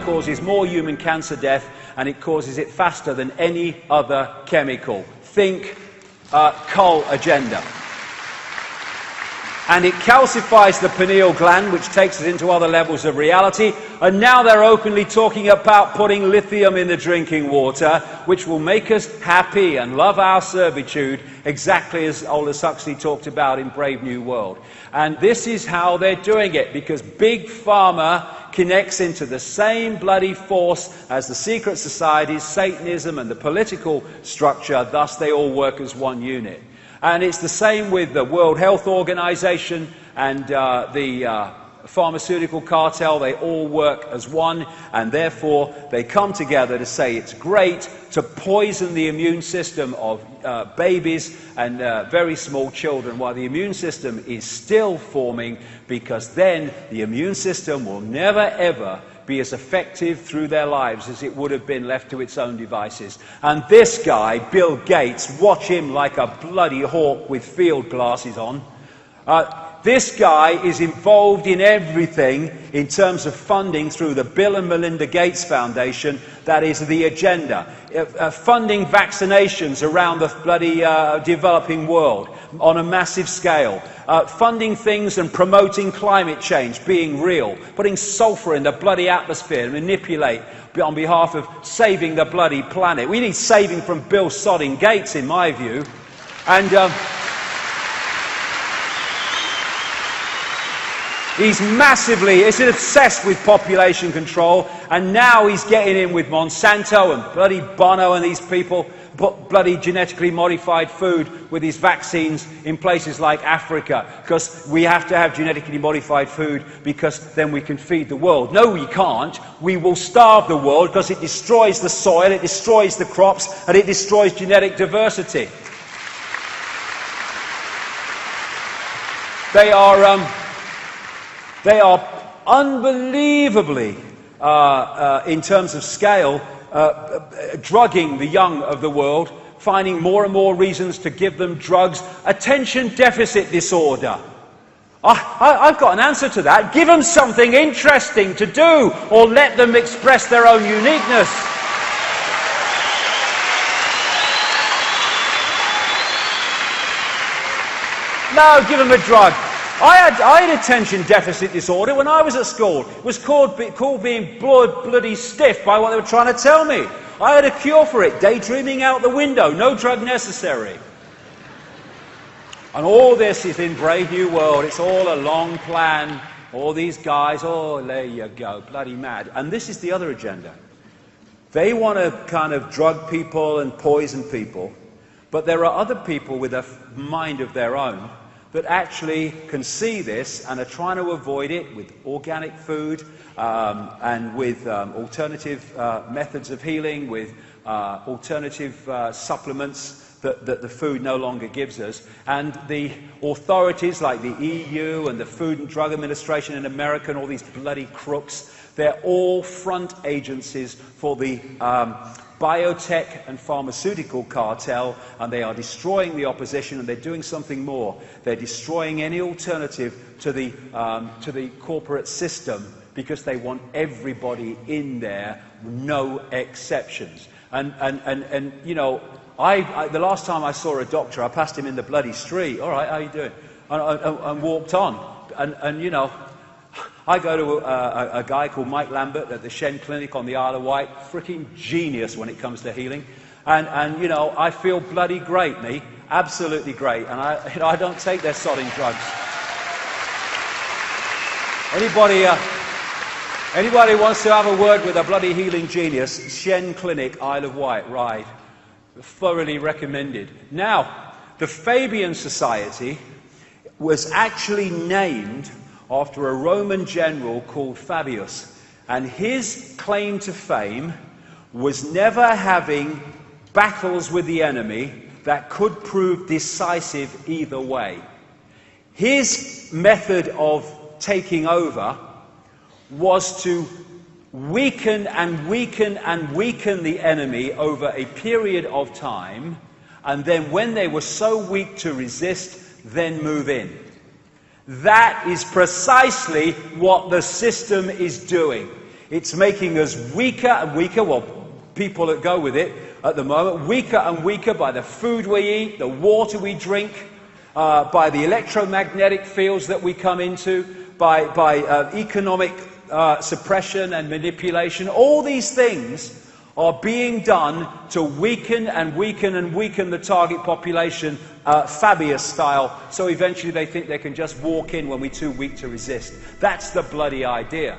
causes more human cancer death, and it causes it faster than any other chemical. Think coal agenda. And it calcifies the pineal gland, which takes us into other levels of reality. And now they're openly talking about putting lithium in the drinking water, which will make us happy and love our servitude, exactly as Aldous Huxley talked about in Brave New World. And this is how they're doing it, because Big Pharma connects into the same bloody force as the secret societies, Satanism, and the political structure. Thus, they all work as one unit. And it's the same with the World Health Organization and the pharmaceutical cartel. They all work as one, and therefore they come together to say it's great to poison the immune system of babies and very small children while the immune system is still forming, because then the immune system will never ever be as effective through their lives as it would have been left to its own devices. And this guy, Bill Gates, watch him like a bloody hawk with field glasses on. This guy is involved in everything in terms of funding through the Bill and Melinda Gates Foundation. That is the agenda. Funding vaccinations around the bloody developing world on a massive scale. Funding things and promoting climate change being real. Putting sulfur in the bloody atmosphere to manipulate on behalf of saving the bloody planet. We need saving from Bill sodding Gates, in my view. And he's obsessed with population control, and now he's getting in with Monsanto and bloody Bono and these people, bloody genetically modified food with his vaccines in places like Africa, because we have to have genetically modified food because then we can feed the world. No, we can't. We will starve the world because it destroys the soil, it destroys the crops, and it destroys genetic diversity. They are unbelievably, in terms of scale, drugging the young of the world, finding more and more reasons to give them drugs. Attention deficit disorder. I've got an answer to that. Give them something interesting to do, or let them express their own uniqueness. No, give them a drug. I had attention deficit disorder when I was at school. It was called being bloody stiff by what they were trying to tell me. I had a cure for it, daydreaming out the window, no drug necessary. And all this is in Brave New World. It's all a long plan. All these guys, oh, there you go, bloody mad. And this is the other agenda. They want to kind of drug people and poison people, but there are other people with a mind of their own that actually can see this and are trying to avoid it with organic food and with alternative methods of healing, with alternative supplements that the food no longer gives us. And the authorities like the EU and the Food and Drug Administration in America and all these bloody crooks, they're all front agencies for the biotech and pharmaceutical cartel, and they are destroying the opposition, and they're doing something more. They're destroying any alternative to the corporate system, because they want everybody in there, no exceptions. And you know, the last time I saw a doctor, I passed him in the bloody street. All right, how you doing? And walked on. And you know, I go to a guy called Mike Lambert at the Shen Clinic on the Isle of Wight. Freaking genius when it comes to healing. And you know, I feel bloody great, me. Absolutely great. And I don't take their sodding drugs. Anybody wants to have a word with a bloody healing genius, Shen Clinic, Isle of Wight, right. Thoroughly recommended. Now, the Fabian Society was actually named after a Roman general called Fabius, and his claim to fame was never having battles with the enemy that could prove decisive either way. His method of taking over was to weaken and weaken and weaken the enemy over a period of time, and then when they were so weak to resist, then move in. That is precisely what the system is doing. It's making us weaker and weaker, well, people that go with it at the moment, weaker and weaker by the food we eat, the water we drink, by the electromagnetic fields that we come into, by economic suppression and manipulation. All these things are being done to weaken and weaken and weaken the target population, Fabian style, so eventually they think they can just walk in when we're too weak to resist. That's the bloody idea.